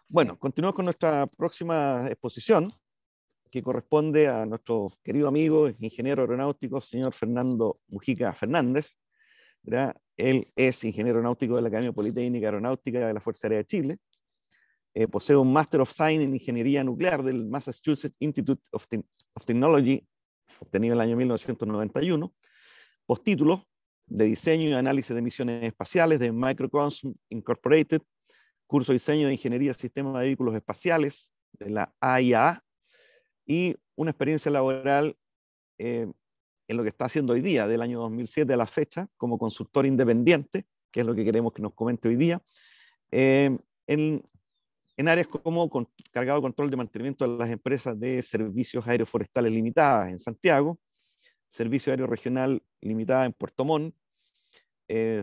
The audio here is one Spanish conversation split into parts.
Bueno, continuamos con nuestra próxima exposición, que corresponde a nuestro querido amigo, ingeniero aeronáutico, señor Fernando Mujica Fernández, ¿verdad? Él es ingeniero aeronáutico de la Academia Politécnica Aeronáutica de la Fuerza Aérea de Chile. Posee un Master of Science en Ingeniería Nuclear del Massachusetts Institute of Technology, obtenido en el año 1991. Postítulos de Diseño y Análisis de Misiones Espaciales de Microcosm Incorporated, curso de Diseño de Ingeniería de Sistemas de Vehículos Espaciales de la AIAA, y una experiencia laboral en lo que está haciendo hoy día, del año 2007 a la fecha, como consultor independiente, que es lo que queremos que nos comente hoy día, en áreas como cargado de control de mantenimiento de las empresas de Servicios Aéreos Forestales Limitadas en Santiago, Servicio Aéreo Regional Limitada en Puerto Montt,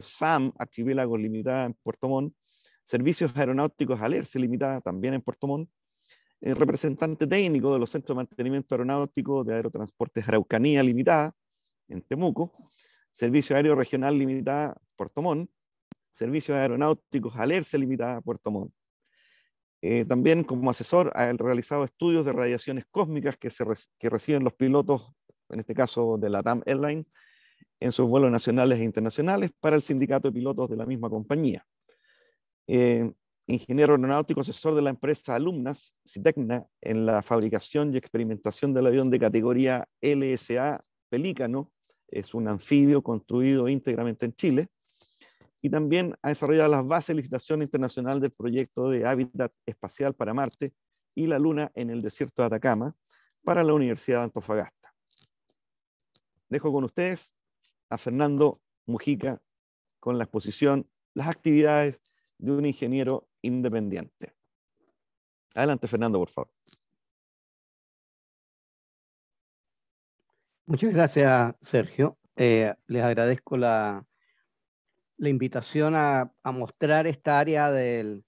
SAM Archipiélagos Limitada en Puerto Montt, Servicios Aeronáuticos Alerce Limitada también en Puerto Montt, representante técnico de los Centros de Mantenimiento Aeronáutico de Aerotransportes Araucanía Limitada en Temuco, Servicio Aéreo Regional Limitada Puerto Montt, Servicios Aeronáuticos Alerce Limitada Puerto Montt. También como asesor ha realizado estudios de radiaciones cósmicas que reciben los pilotos, en este caso de la TAM Airlines, en sus vuelos nacionales e internacionales para el sindicato de pilotos de la misma compañía. Ingeniero aeronáutico, asesor de la empresa Alumnas, Citecna, en la fabricación y experimentación del avión de categoría LSA Pelícano. Es un anfibio construido íntegramente en Chile. Y también ha desarrollado las bases de licitación internacional del proyecto de hábitat espacial para Marte y la Luna en el desierto de Atacama para la Universidad de Antofagasta. Dejo con ustedes a Fernando Mujica con la exposición Las actividades de un ingeniero independiente. Adelante, Fernando, por favor. Muchas gracias, Sergio. Les agradezco la invitación a mostrar esta área del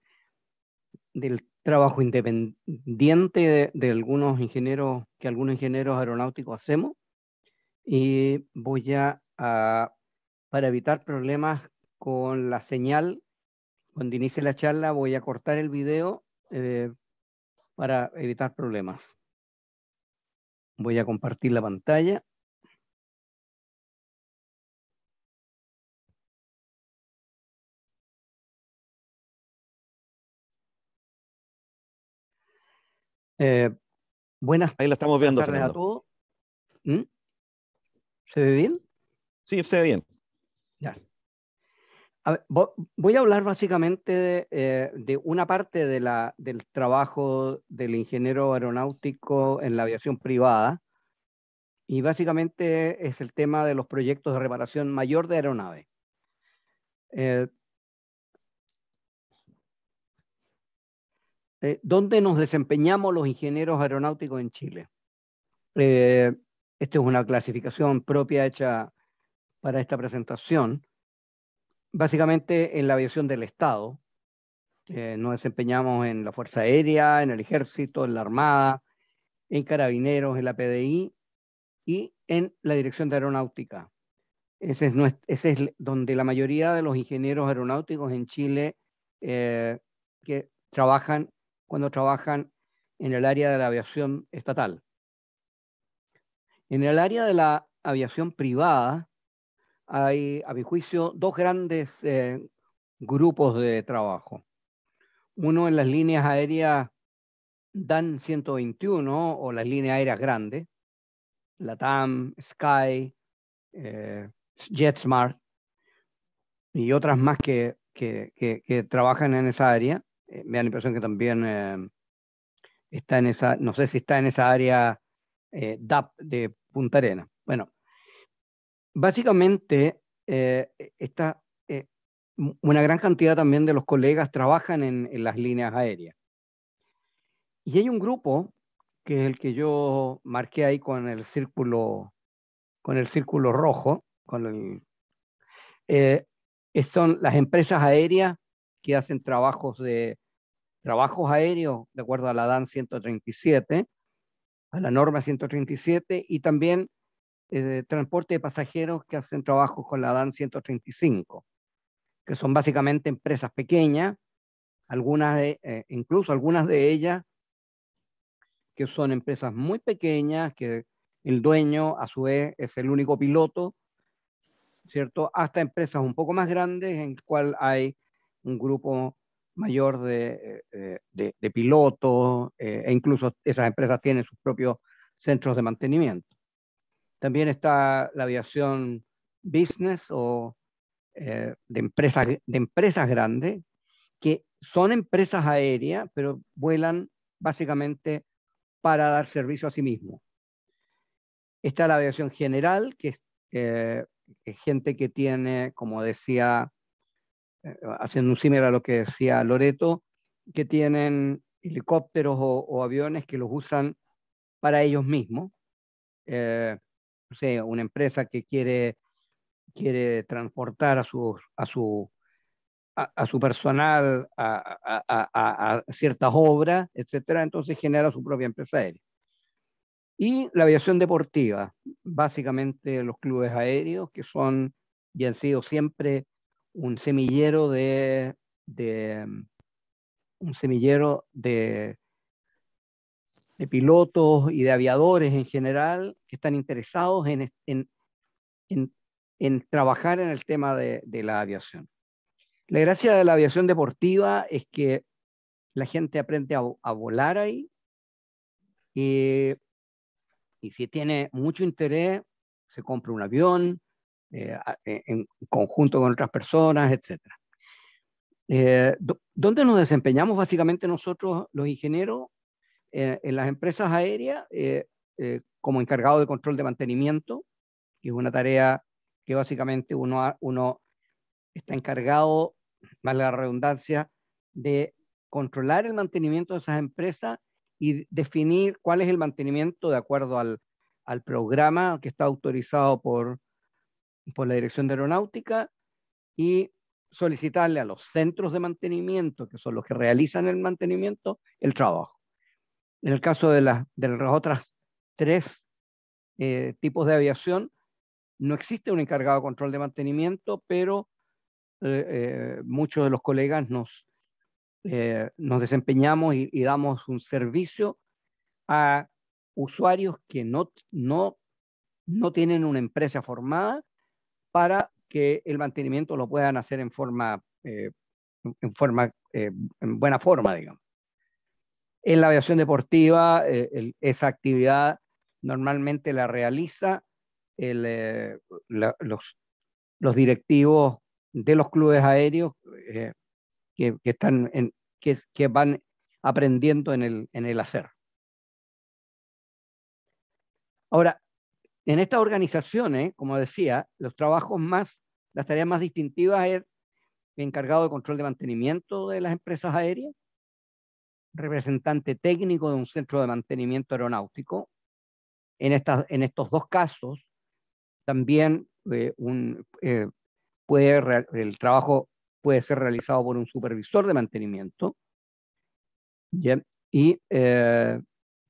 trabajo independiente de algunos ingenieros, que algunos ingenieros aeronáuticos hacemos. Y voy para evitar problemas con la señal, cuando inicie la charla voy a cortar el video para evitar problemas. Voy a compartir la pantalla. Buenas Ahí la estamos viendo, tardes Fernando. a todos. ¿Mm? ¿Se ve bien? Sí, se ve bien. Ya. A ver, voy a hablar básicamente de una parte del trabajo del ingeniero aeronáutico en la aviación privada, y básicamente es el tema de los proyectos de reparación mayor de aeronaves. ¿Dónde nos desempeñamos los ingenieros aeronáuticos en Chile? Esta es una clasificación propia hecha para esta presentación. Básicamente en la aviación del Estado. Nos desempeñamos en la Fuerza Aérea, en el Ejército, en la Armada, en Carabineros, en la PDI y en la Dirección de Aeronáutica. Ese es donde la mayoría de los ingenieros aeronáuticos en Chile que cuando trabajan en el área de la aviación estatal. En el área de la aviación privada hay, a mi juicio, dos grandes grupos de trabajo. Uno en las líneas aéreas DAN 121 o las líneas aéreas grandes, LATAM, Sky, JetSmart y otras más que trabajan en esa área. Me da la impresión que también está en esa, no sé si está en esa área DAP de Punta Arenas. Bueno, básicamente una gran cantidad también de los colegas trabajan en las líneas aéreas. Y hay un grupo que es el que yo marqué ahí con el círculo rojo, son las empresas aéreas que hacen trabajos aéreos de acuerdo a la DAN 137, a la norma 137, y también transporte de pasajeros que hacen trabajos con la DAN 135, que son básicamente empresas pequeñas incluso algunas de ellas que son empresas muy pequeñas, que el dueño a su vez es el único piloto, ¿cierto? Hasta empresas un poco más grandes en el cual hay un grupo mayor de pilotos, e incluso esas empresas tienen sus propios centros de mantenimiento. También está la aviación business o de empresas grandes, que son empresas aéreas, pero vuelan básicamente para dar servicio a sí mismos. Está la aviación general, que es gente que tiene, como decía, haciendo un símil a lo que decía Loreto, que tienen helicópteros o aviones que los usan para ellos mismos. No sé, una empresa que quiere transportar a su personal a ciertas obras, etcétera, entonces genera su propia empresa aérea. Y la aviación deportiva, básicamente los clubes aéreos, que son y han sido siempre un semillero un semillero de pilotos y de aviadores en general que están interesados en trabajar en el tema de la aviación. La gracia de la aviación deportiva es que la gente aprende a volar ahí y si tiene mucho interés, se compra un avión en conjunto con otras personas, etc. ¿Dónde nos desempeñamos básicamente nosotros los ingenieros? En las empresas aéreas, como encargado de control de mantenimiento, que es una tarea que básicamente uno está encargado, vale la redundancia, de controlar el mantenimiento de esas empresas y definir cuál es el mantenimiento de acuerdo al programa que está autorizado por la Dirección de Aeronáutica y solicitarle a los centros de mantenimiento, que son los que realizan el mantenimiento, el trabajo. En el caso de las otras tres tipos de aviación, no existe un encargado de control de mantenimiento, pero muchos de los colegas nos desempeñamos y damos un servicio a usuarios que no tienen una empresa formada para que el mantenimiento lo puedan hacer en buena forma, digamos. En la aviación deportiva, esa actividad normalmente la realiza los directivos de los clubes aéreos que van aprendiendo en el hacer. Ahora, en estas organizaciones, como decía, las tareas más distintivas es encargado de control de mantenimiento de las empresas aéreas, representante técnico de un centro de mantenimiento aeronáutico. En estos dos casos, también el trabajo puede ser realizado por un supervisor de mantenimiento. ¿Bien? Y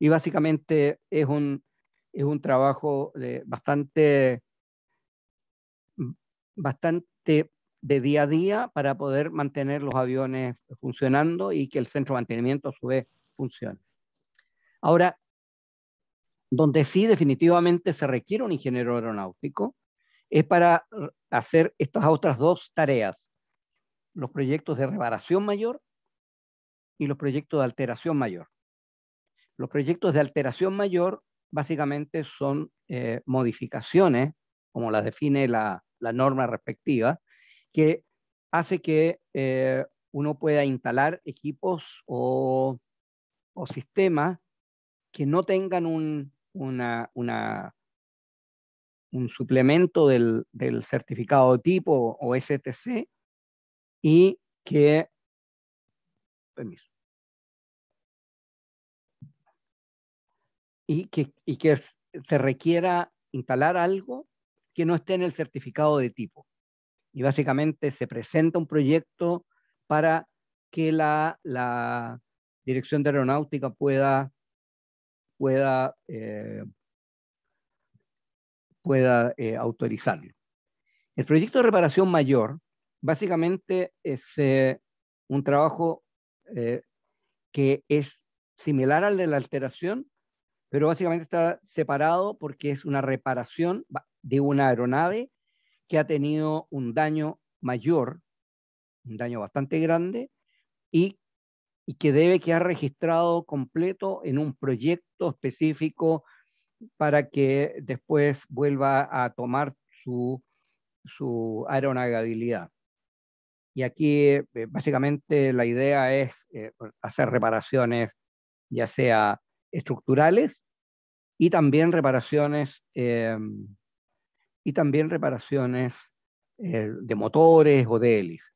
básicamente es un trabajo bastante de día a día para poder mantener los aviones funcionando y que el centro de mantenimiento a su vez funcione. Ahora, donde sí definitivamente se requiere un ingeniero aeronáutico es para hacer estas otras dos tareas, los proyectos de reparación mayor y los proyectos de alteración mayor. Los proyectos de alteración mayor básicamente son modificaciones, como las define la norma respectiva, que hace que uno pueda instalar equipos o sistemas que no tengan un suplemento del certificado de tipo o STC y que, permiso, y que se requiera instalar algo que no esté en el certificado de tipo. Y básicamente se presenta un proyecto para que la Dirección de Aeronáutica pueda autorizarlo. El proyecto de reparación mayor básicamente es un trabajo que es similar al de la alteración, pero básicamente está separado porque es una reparación de una aeronave que ha tenido un daño mayor, un daño bastante grande, y que debe quedar registrado completo en un proyecto específico para que después vuelva a tomar su aeronavegabilidad. Y aquí básicamente la idea es hacer reparaciones ya sea estructurales y también reparaciones de motores o de hélices.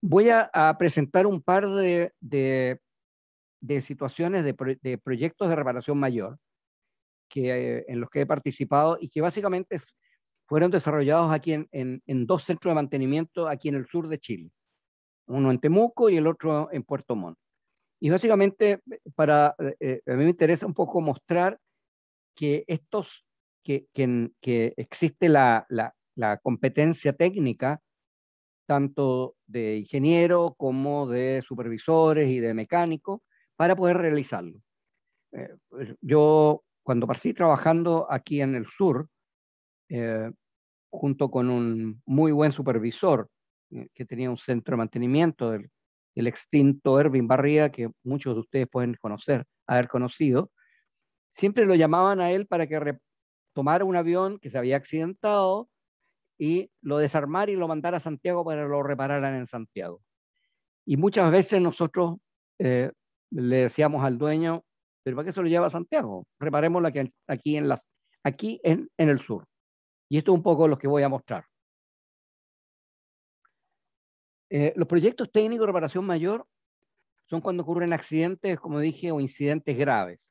Voy a presentar un par de situaciones de proyectos de reparación mayor en los que he participado y que básicamente fueron desarrollados aquí en dos centros de mantenimiento aquí en el sur de Chile, uno en Temuco y el otro en Puerto Montt. Y básicamente a mí me interesa un poco mostrar que que existe la competencia técnica tanto de ingeniero como de supervisores y de mecánicos para poder realizarlo. Yo cuando partí trabajando aquí en el sur, junto con un muy buen supervisor que tenía un centro de mantenimiento el extinto Erwin Barría, que muchos de ustedes pueden haber conocido, siempre lo llamaban a él para que tomara un avión que se había accidentado y lo desarmara y lo mandara a Santiago para que lo repararan en Santiago. Y muchas veces nosotros le decíamos al dueño, pero ¿para qué se lo lleva a Santiago? Reparémoslo aquí en el sur. Y esto es un poco lo que voy a mostrar. Los proyectos técnicos de reparación mayor son cuando ocurren accidentes, como dije, o incidentes graves.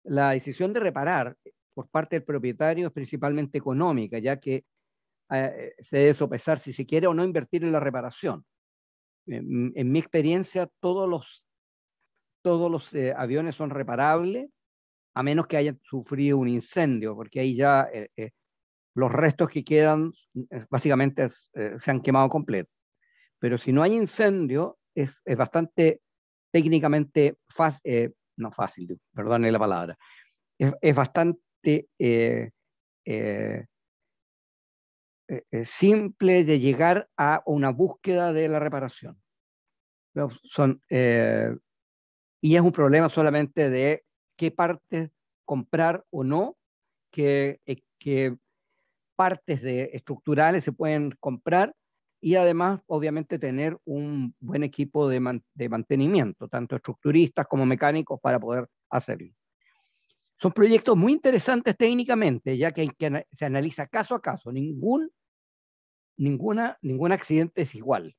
La decisión de reparar por parte del propietario es principalmente económica, ya que se debe sopesar si se quiere o no invertir en la reparación. En mi experiencia, todos los aviones son reparables, a menos que hayan sufrido un incendio, porque ahí ya los restos que quedan básicamente se han quemado completo. Pero si no hay incendio, es bastante técnicamente fácil, no fácil, perdone la palabra, es bastante simple de llegar a una búsqueda de la reparación. Y es un problema solamente de qué partes comprar o no, qué partes estructurales se pueden comprar y además, obviamente, tener un buen equipo de mantenimiento, tanto estructuristas como mecánicos, para poder hacerlo. Son proyectos muy interesantes técnicamente, ya que se analiza caso a caso. Ningún accidente es igual,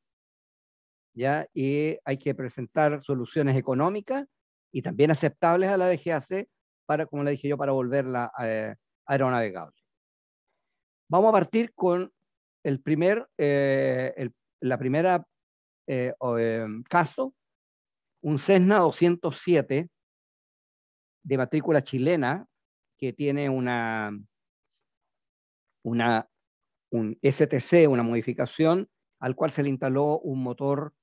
¿ya? Y hay que presentar soluciones económicas y también aceptables a la DGAC para, como le dije yo, para volverla aeronavegable. Vamos a partir con la primera caso, un Cessna 207 de matrícula chilena que tiene un STC, una modificación, al cual se le instaló un motor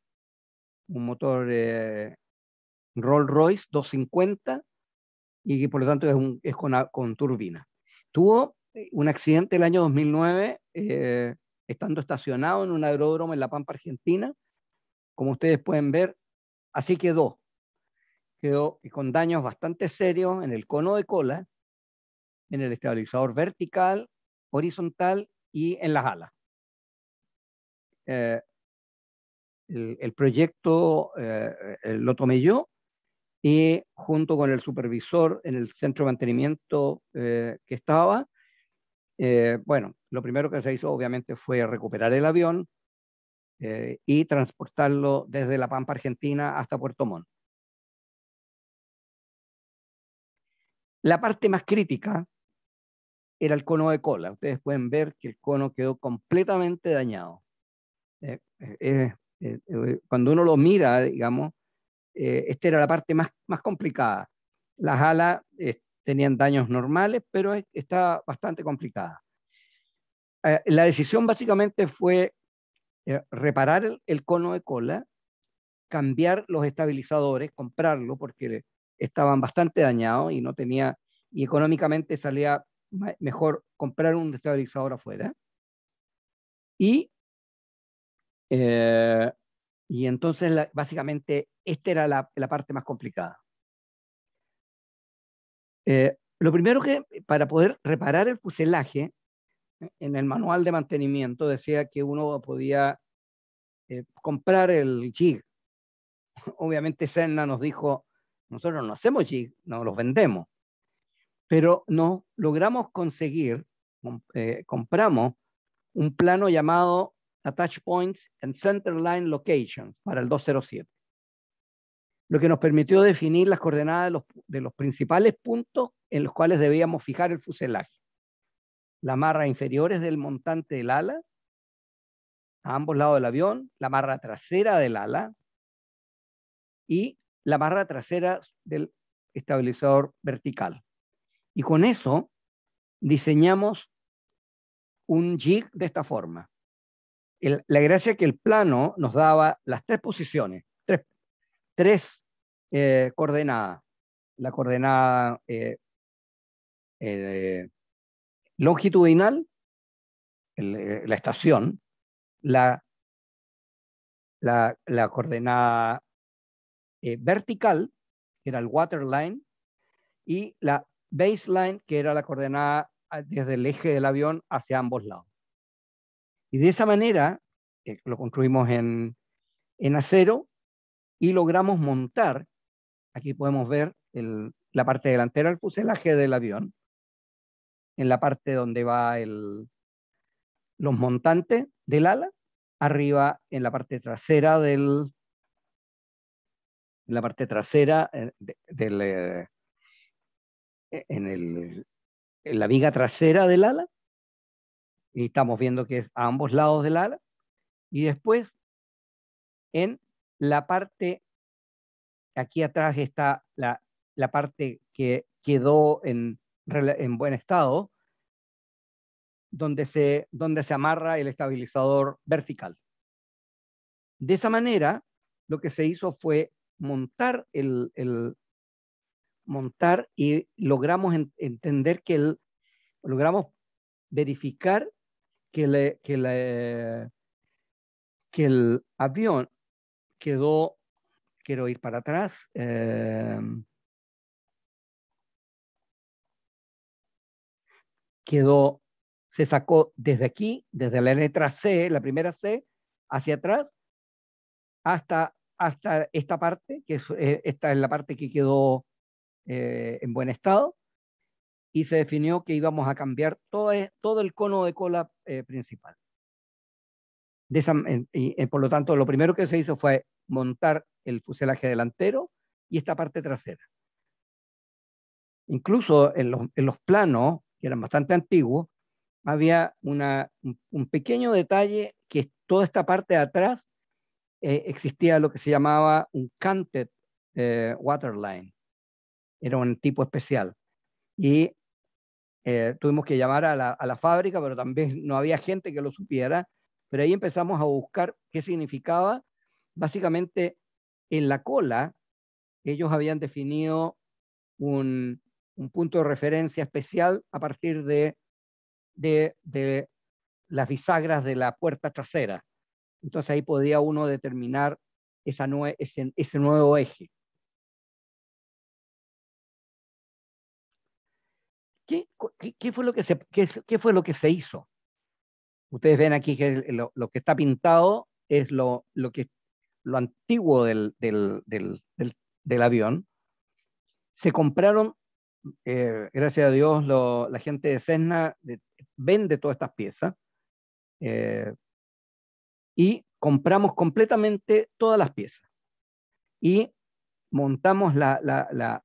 Rolls-Royce 250 y que por lo tanto es con turbina. Tuvo un accidente el año 2009 estando estacionado en un aeródromo en La Pampa, Argentina. Como ustedes pueden ver, así quedó con daños bastante serios en el cono de cola, en el estabilizador vertical, horizontal y en las alas. El proyecto lo tomé yo y junto con el supervisor en el centro de mantenimiento que estaba, bueno, lo primero que se hizo obviamente fue recuperar el avión y transportarlo desde La Pampa, Argentina, hasta Puerto Montt. La parte más crítica era el cono de cola. Ustedes pueden ver que el cono quedó completamente dañado. Cuando uno lo mira, digamos, esta era la parte más complicada. Las alas tenían daños normales, pero está bastante complicada. La decisión básicamente fue reparar el cono de cola, cambiar los estabilizadores, comprarlo, porque estaban bastante dañados y no tenía, y económicamente salía mejor comprar un estabilizador afuera. Y entonces básicamente esta era la parte más complicada. Lo primero que, para poder reparar el fuselaje, en el manual de mantenimiento decía que uno podía comprar el jig. Obviamente Cessna nos dijo, nosotros no hacemos jig, no los vendemos, pero no logramos conseguir, compramos un plano llamado Attach Points and Centerline Locations para el 207, lo que nos permitió definir las coordenadas de los principales puntos en los cuales debíamos fijar el fuselaje. Las marras inferiores del montante del ala, a ambos lados del avión, la marra trasera del ala y la barra trasera del estabilizador vertical. Y con eso diseñamos un jig de esta forma. La gracia es que el plano nos daba las tres posiciones, tres coordenadas. La coordenada longitudinal, la estación, la coordenada vertical, que era el waterline, y la baseline, que era la coordenada desde el eje del avión hacia ambos lados. Y de esa manera lo construimos en acero y logramos montar, aquí podemos ver la parte delantera del fuselaje del avión, en la parte donde va los montantes del ala, arriba en la parte trasera en la viga trasera del ala, y estamos viendo que es a ambos lados del ala, y después en la parte, aquí atrás está la parte que quedó en buen estado, donde se amarra el estabilizador vertical. De esa manera, lo que se hizo fue montar y logramos entender logramos verificar que el avión quedó, quiero ir para atrás, se sacó desde aquí, desde la letra C, la primera C, hacia atrás, hasta esta parte, que esta es la parte que quedó en buen estado, y se definió que íbamos a cambiar todo el cono de cola principal. Por lo tanto, lo primero que se hizo fue montar el fuselaje delantero y esta parte trasera. Incluso en los planos, que eran bastante antiguos, había un pequeño detalle, que toda esta parte de atrás existía lo que se llamaba un canted waterline. Era un tipo especial. Y tuvimos que llamar a la fábrica, pero también no había gente que lo supiera. Pero ahí empezamos a buscar qué significaba. Básicamente, en la cola, ellos habían definido un punto de referencia especial a partir de las bisagras de la puerta trasera. Entonces ahí podía uno determinar ese nuevo eje. ¿Qué fue lo que se hizo? Ustedes ven aquí que lo que está pintado es lo antiguo del avión. Se compraron, gracias a Dios, la gente de Cessna vende todas estas piezas, y compramos completamente todas las piezas. Y montamos la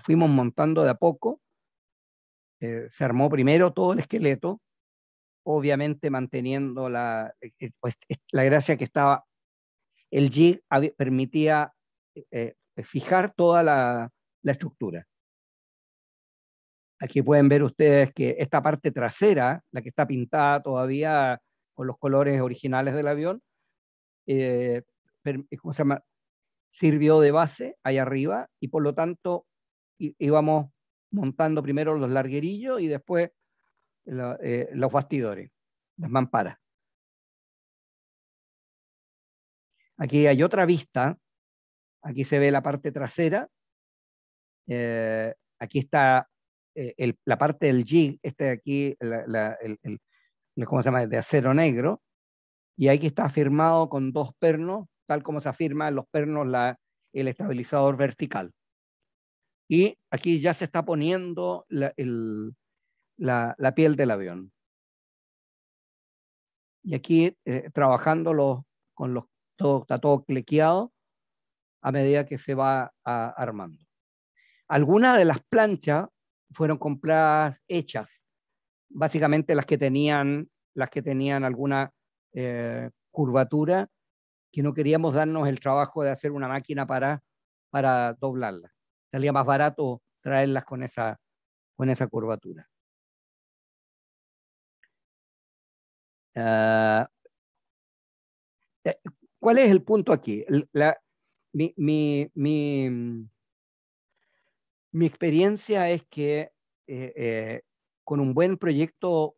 fuimos montando de a poco. Se armó primero todo el esqueleto, obviamente manteniendo pues, la gracia que estaba, el jig permitía fijar toda la estructura. Aquí pueden ver ustedes que esta parte trasera, la que está pintada todavía con los colores originales del avión, ¿cómo se llama? Sirvió de base ahí arriba y por lo tanto íbamos montando primero los larguerillos y después los bastidores, las mamparas. Aquí hay otra vista, aquí se ve la parte trasera, aquí está la parte del jig, este de aquí, ¿cómo se llama? De acero negro, y aquí está firmado con 2 pernos, tal como se afirma en los pernos el estabilizador vertical. Y aquí ya se está poniendo la piel del avión. Y aquí trabajando está todo cliqueado a medida que se va armando. Algunas de las planchas fueron compradas hechas, básicamente las que tenían alguna curvatura, que no queríamos darnos el trabajo de hacer una máquina para doblarlas. Salía más barato traerlas con esa curvatura. ¿Cuál es el punto aquí? Mi experiencia es que con un buen proyecto,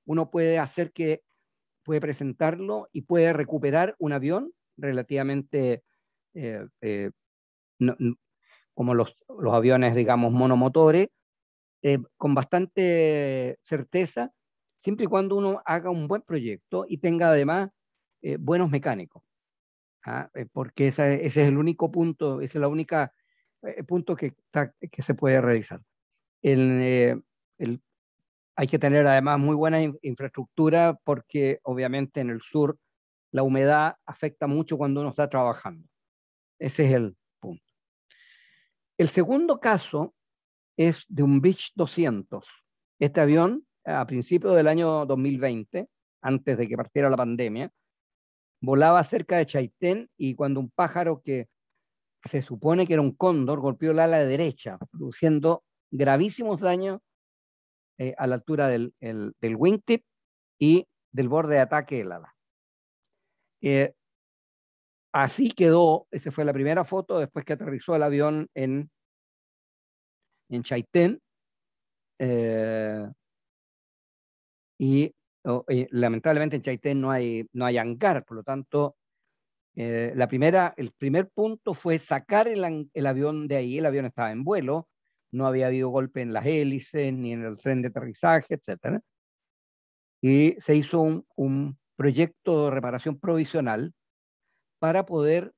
uno puede presentarlo y puede recuperar un avión relativamente como los aviones, digamos, monomotores, con bastante certeza, siempre y cuando uno haga un buen proyecto y tenga además buenos mecánicos. Porque ese es el único punto, esa es la única punto que se puede realizar. Hay que tener además muy buena infraestructura porque obviamente en el sur la humedad afecta mucho cuando uno está trabajando. Ese es el punto. El segundo caso es de un Beech 200. Este avión, a principios del año 2020, antes de que partiera la pandemia, volaba cerca de Chaitén y cuando un pájaro que se supone que era un cóndor golpeó el ala derecha, produciendo gravísimos daños a la altura del wingtip y del borde de ataque del ala. Así quedó, esa fue la primera foto después que aterrizó el avión en Chaitén. Y lamentablemente en Chaitén no hay hangar, por lo tanto, el primer punto fue sacar el avión de ahí. El avión estaba en vuelo, no había habido golpe en las hélices, ni en el tren de aterrizaje, etc. Y se hizo un proyecto de reparación provisional para poder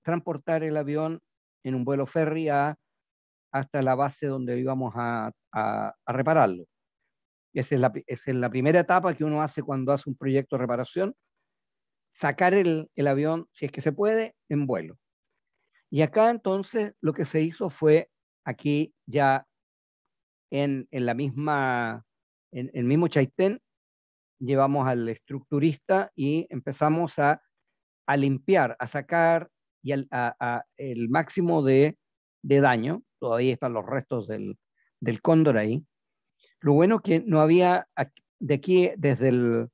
transportar el avión en un vuelo ferry hasta la base donde íbamos a repararlo. Esa es la primera etapa que uno hace cuando hace un proyecto de reparación, sacar el avión, si es que se puede, en vuelo. Y acá entonces lo que se hizo fue, aquí ya en el mismo Chaitén, llevamos al estructurista y empezamos a limpiar, a sacar y el máximo de daño. Todavía están los restos del cóndor ahí. Lo bueno que no había de aquí, desde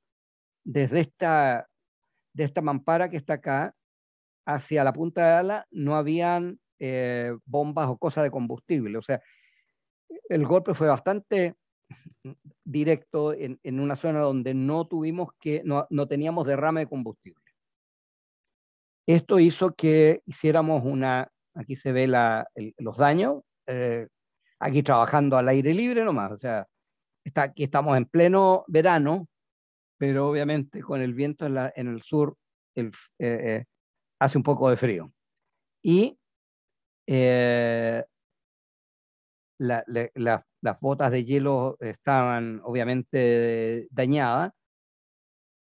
esta mampara que está acá, hacia la punta de ala, no habían bombas o cosas de combustible. O sea, el golpe fue bastante directo en una zona donde no teníamos derrame de combustible. Esto hizo que hiciéramos aquí se ve los daños, aquí trabajando al aire libre nomás, o sea, aquí estamos en pleno verano, pero obviamente con el viento en el sur hace un poco de frío. Y las botas de hielo estaban obviamente dañadas,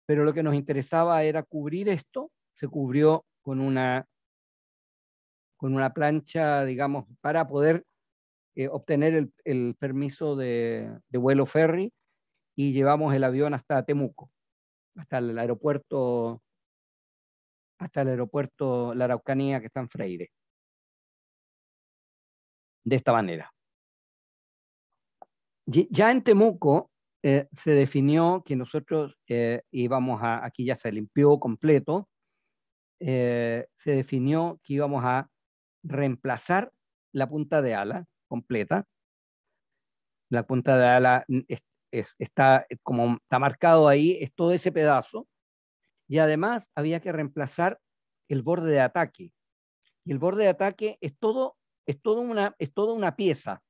pero lo que nos interesaba era cubrir esto. Se cubrió con una plancha, digamos, para poder obtener el permiso de vuelo ferry, y llevamos el avión hasta Temuco, hasta el aeropuerto La Araucanía, que está en Freire. De esta manera. Ya en Temuco se definió que nosotros aquí ya se limpió completo, se definió que íbamos a reemplazar la punta de ala completa. La punta de ala está, como está marcado ahí, es todo ese pedazo. Y además había que reemplazar el borde de ataque. Y el borde de ataque es toda una pieza.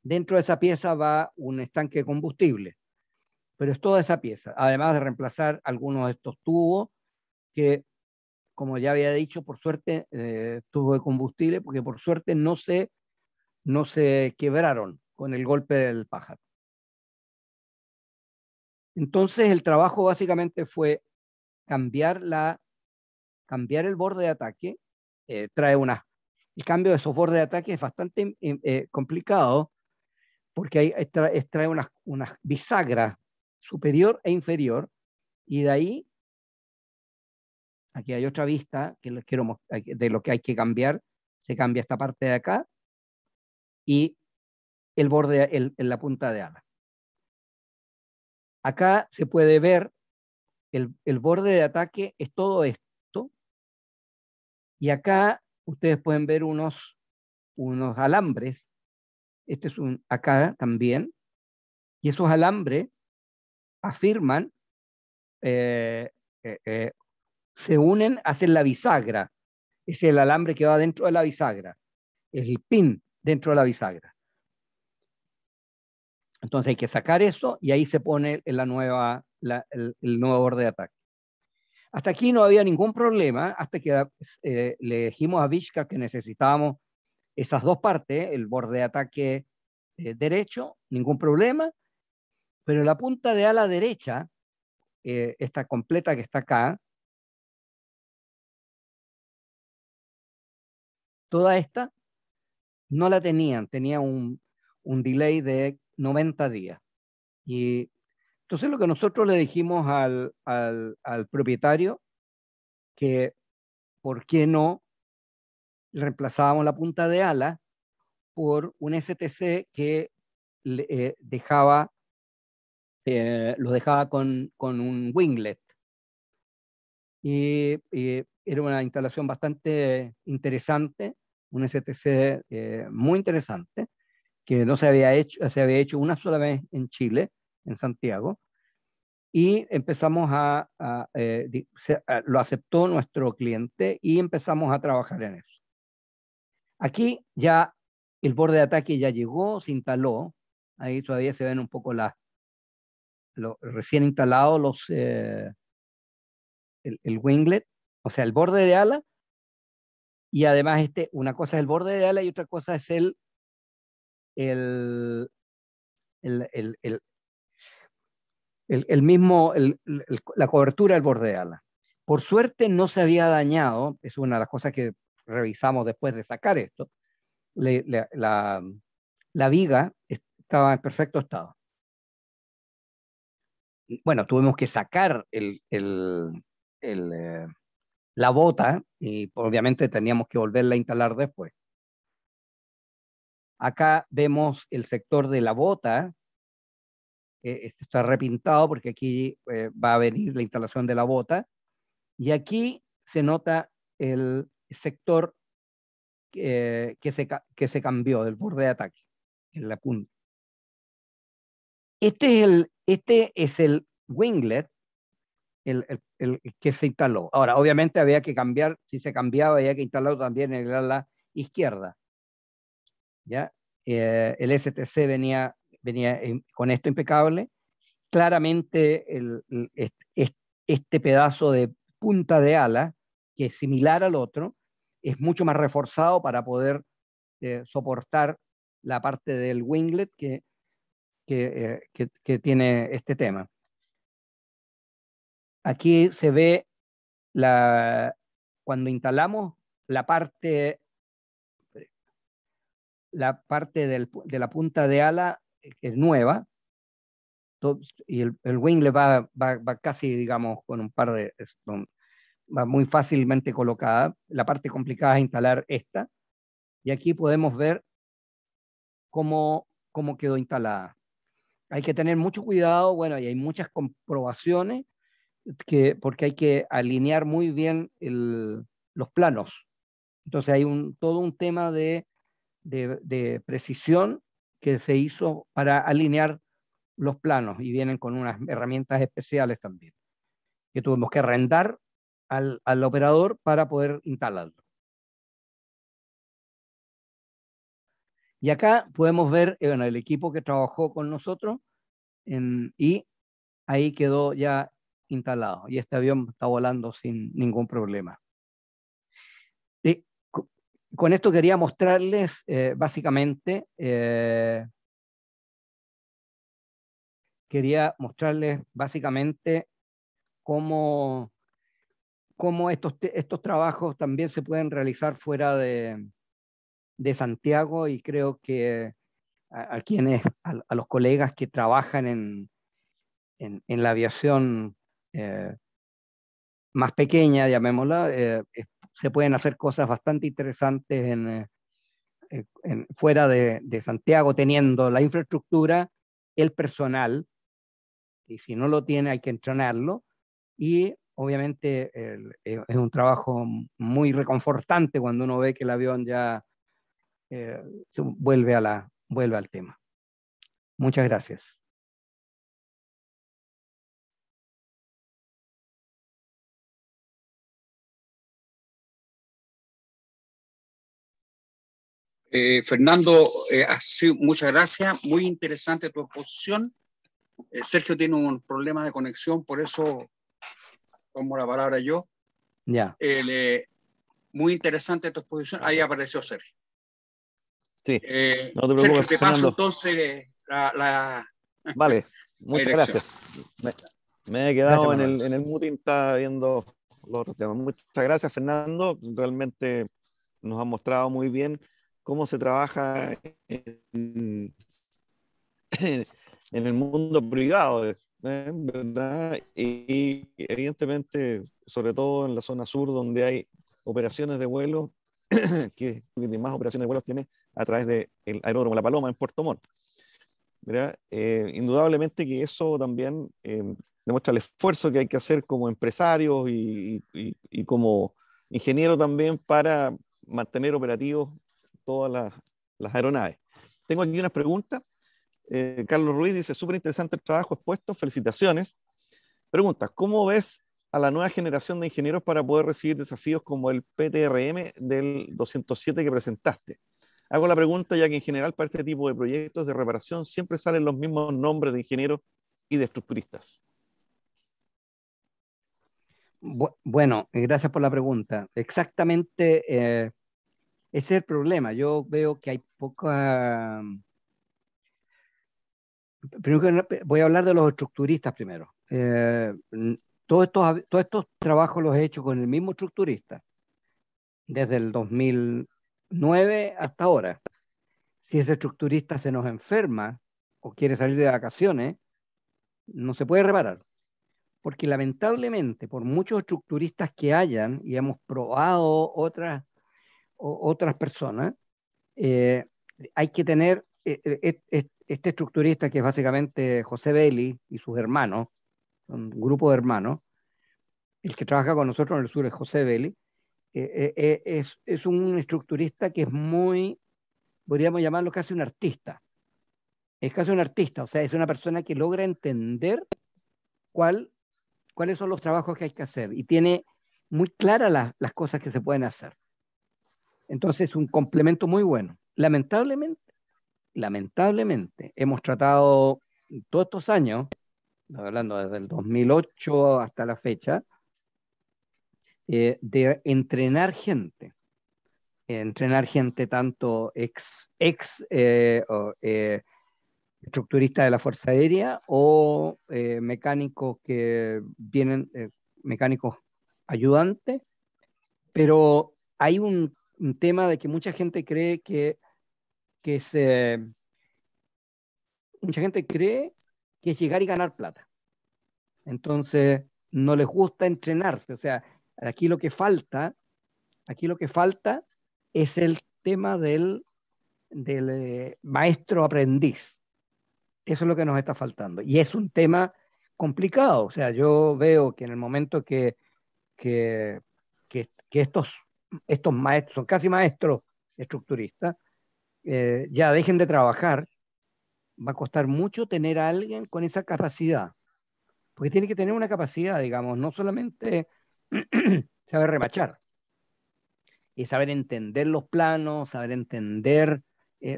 Dentro de esa pieza va un estanque de combustible, pero es toda esa pieza. Además de reemplazar algunos de estos tubos que, como ya había dicho, por suerte, tubos de combustible, porque por suerte no se quebraron con el golpe del pájaro. Entonces el trabajo básicamente fue cambiar el borde de ataque. El cambio de esos bordes de ataque es bastante complicado, porque trae unas bisagras superior e inferior, y de ahí, aquí hay otra vista que les quiero mostrar de lo que hay que cambiar. Se cambia esta parte de acá y el borde en la punta de ala. Acá se puede ver el borde de ataque, es todo esto, y acá ustedes pueden ver unos alambres. Este es acá también, y esos alambres afirman, se unen, hacen la bisagra. Es el alambre que va dentro de la bisagra, es el pin dentro de la bisagra. Entonces hay que sacar eso y ahí se pone el nuevo borde de ataque. Hasta aquí no había ningún problema, hasta que le dijimos a Vizca que necesitábamos esas dos partes, el borde de ataque derecho, ningún problema, pero la punta de ala derecha, esta completa que está acá, toda esta no la tenía un delay de 90 días. Y entonces lo que nosotros le dijimos al propietario, que por qué no reemplazábamos la punta de ala por un STC que lo dejaba con un winglet. Y era una instalación bastante interesante, un STC muy interesante, que no se había hecho una sola vez en Chile, en Santiago, y empezamos lo aceptó nuestro cliente y empezamos a trabajar en eso. Aquí ya el borde de ataque ya llegó, se instaló, ahí todavía se ven un poco recién instalados el winglet, o sea, el borde de ala, y además una cosa es el borde de ala y otra cosa es la cobertura del borde de ala. Por suerte no se había dañado, es una de las cosas que revisamos después de sacar esto. La viga estaba en perfecto estado. Bueno, tuvimos que sacar la bota y obviamente teníamos que volverla a instalar después. Acá vemos el sector de la bota. Está repintado porque aquí va a venir la instalación de la bota, y aquí se nota el sector que se cambió del borde de ataque en la punta. Este es el winglet, el que se instaló. Ahora, obviamente había que cambiar, si se cambiaba había que instalarlo también en el ala izquierda. ¿Ya? El STC venía con esto impecable. Claramente este pedazo de punta de ala, que es similar al otro, es mucho más reforzado para poder soportar la parte del winglet que tiene este tema. Aquí se ve cuando instalamos la parte de la punta de ala, que es nueva, y el winglet va casi, digamos, con un par de... va muy fácilmente colocada. La parte complicada es instalar esta, y aquí podemos ver cómo quedó instalada. Hay que tener mucho cuidado, bueno, y hay muchas comprobaciones, porque hay que alinear muy bien los planos. Entonces hay todo un tema de precisión que se hizo para alinear los planos y vienen con unas herramientas especiales también, que tuvimos que arrendar al operador para poder instalarlo. Y acá podemos ver bueno, el equipo que trabajó con nosotros y ahí quedó ya instalado. Y este avión está volando sin ningún problema. Y con esto quería mostrarles básicamente, cómo estos trabajos también se pueden realizar fuera de Santiago, y creo que a los colegas que trabajan en la aviación más pequeña, llamémosla, se pueden hacer cosas bastante interesantes fuera de Santiago, teniendo la infraestructura, el personal, y si no lo tiene hay que entrenarlo, y obviamente es un trabajo muy reconfortante cuando uno ve que el avión ya vuelve al tema. Muchas gracias. Fernando, muchas gracias, muy interesante tu exposición. Sergio tiene un problema de conexión, por eso tomo la palabra yo. Ya. Muy interesante tu exposición. Ahí apareció Sergio. Sí, no te preocupes, Sergio, te paso Fernando. entonces Vale, muchas gracias. Me he quedado en el meeting, estaba viendo los otros temas. Muchas gracias, Fernando. Realmente nos ha mostrado muy bien cómo se trabaja en el mundo privado, ¿verdad? Y evidentemente, sobre todo en la zona sur, donde hay operaciones de vuelo, que más operaciones de vuelos tiene a través del aeródromo La Paloma en Puerto Montt. Indudablemente que eso también demuestra el esfuerzo que hay que hacer como empresarios y como ingeniero también para mantener operativos todas las aeronaves. Tengo aquí unas preguntas. Carlos Ruiz dice, súper interesante el trabajo expuesto, felicitaciones. Pregunta, ¿cómo ves a la nueva generación de ingenieros para poder recibir desafíos como el PTRM del 207 que presentaste? Hago la pregunta ya que en general para este tipo de proyectos de reparación siempre salen los mismos nombres de ingenieros y de estructuristas. Bueno, gracias por la pregunta. Exactamente, ese es el problema. Yo veo que hay poca... Primero voy a hablar de los estructuristas primero. Todos estos trabajos los he hecho con el mismo estructurista, desde el 2009 hasta ahora. Si ese estructurista se nos enferma o quiere salir de vacaciones, no se puede reparar. Porque lamentablemente, por muchos estructuristas que hayan, y hemos probado otras personas, hay que tener este estructurista que es básicamente José Belli y sus hermanos, un grupo de hermanos. El que trabaja con nosotros en el sur es José Belli. Es un estructurista que es muy, podríamos llamarlo casi un artista. Es casi un artista, o sea, es una persona que logra entender cuáles son los trabajos que hay que hacer y tiene muy claras las cosas que se pueden hacer. Entonces es un complemento muy bueno. Lamentablemente, hemos tratado todos estos años, hablando desde el 2008 hasta la fecha, de entrenar gente. Entrenar gente tanto estructuristas de la Fuerza Aérea o mecánicos que vienen, mecánicos ayudantes, pero hay un tema de que mucha gente cree mucha gente cree que es llegar y ganar plata. Entonces, no les gusta entrenarse. O sea, aquí lo que falta es el tema del maestro aprendiz. Eso es lo que nos está faltando. Y es un tema complicado. O sea, yo veo que en el momento que estos maestros, son casi maestros estructuristas, ya dejen de trabajar, va a costar mucho tener a alguien con esa capacidad, porque tiene que tener una capacidad, digamos, no solamente saber remachar, y saber entender los planos, saber entender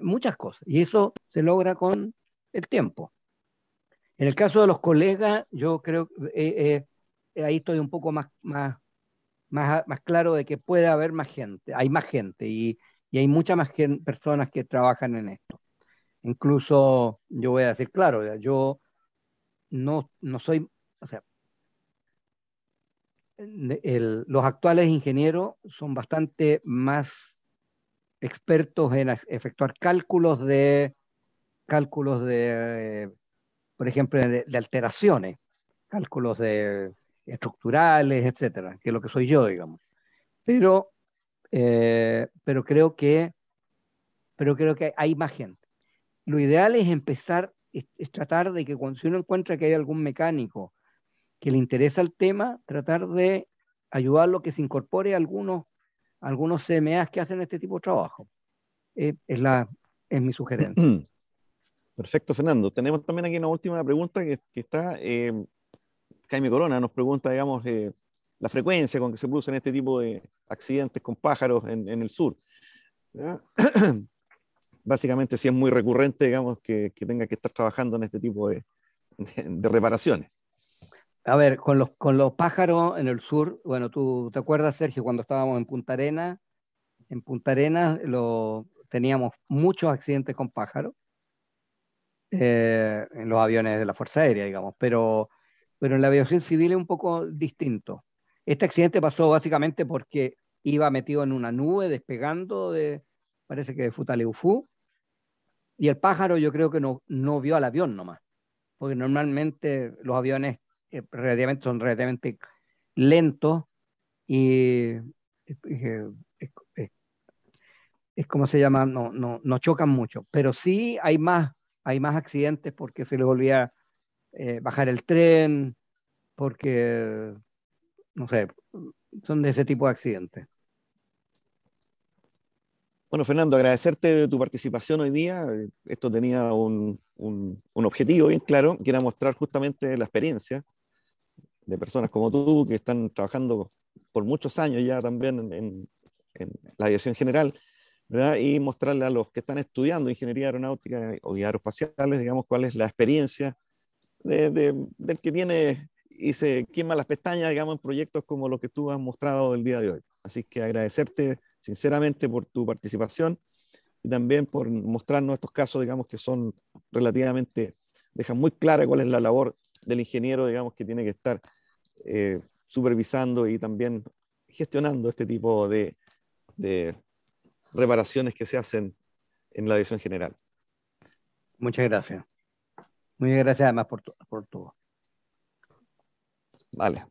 muchas cosas, y eso se logra con el tiempo. En el caso de los colegas, yo creo que ahí estoy un poco más claro de que puede haber más gente, hay más gente y hay muchas más personas que trabajan en esto. Incluso yo voy a decir, claro, yo no soy, o sea, los actuales ingenieros son bastante más expertos en efectuar por ejemplo, de alteraciones, cálculos estructurales, etcétera, que es lo que soy yo, digamos. Pero, pero creo que hay más gente. Lo ideal es empezar, es tratar de que cuando si uno encuentra que hay algún mecánico que le interesa el tema, tratar de ayudarlo a que se incorpore a algunos CMAs que hacen este tipo de trabajo. Es mi sugerencia. Perfecto, Fernando. Tenemos también aquí una última pregunta que está, Jaime Corona nos pregunta, digamos, la frecuencia con que se producen este tipo de accidentes con pájaros en el sur. ¿Ya? Básicamente, si es muy recurrente, digamos, que tenga que estar trabajando en este tipo de reparaciones. A ver, con los pájaros en el sur, bueno, tú te acuerdas, Sergio, cuando estábamos en Punta Arenas, teníamos muchos accidentes con pájaros en los aviones de la Fuerza Aérea, digamos, pero en la aviación civil es un poco distinto. Este accidente pasó básicamente porque iba metido en una nube despegando parece que de Futaleufú, y el pájaro yo creo que no vio al avión nomás, porque normalmente los aviones son relativamente lentos y es como se llama, no chocan mucho, pero sí hay más accidentes porque se les olvida bajar el tren, porque, no sé, son de ese tipo de accidentes. Bueno, Fernando, agradecerte tu participación hoy día. Esto tenía un objetivo bien claro, que era mostrar justamente la experiencia de personas como tú, que están trabajando por muchos años ya también en la aviación general, ¿verdad? Y mostrarle a los que están estudiando ingeniería aeronáutica o aeroespaciales, digamos, cuál es la experiencia del que tiene y se quema las pestañas, digamos, en proyectos como los que tú has mostrado el día de hoy. Así que agradecerte sinceramente por tu participación y también por mostrarnos estos casos, digamos, que son relativamente, dejan muy clara cuál es la labor del ingeniero, digamos, que tiene que estar supervisando y también gestionando este tipo de reparaciones que se hacen en la aviación general. Muchas gracias. Muchas gracias además por todo. Vale.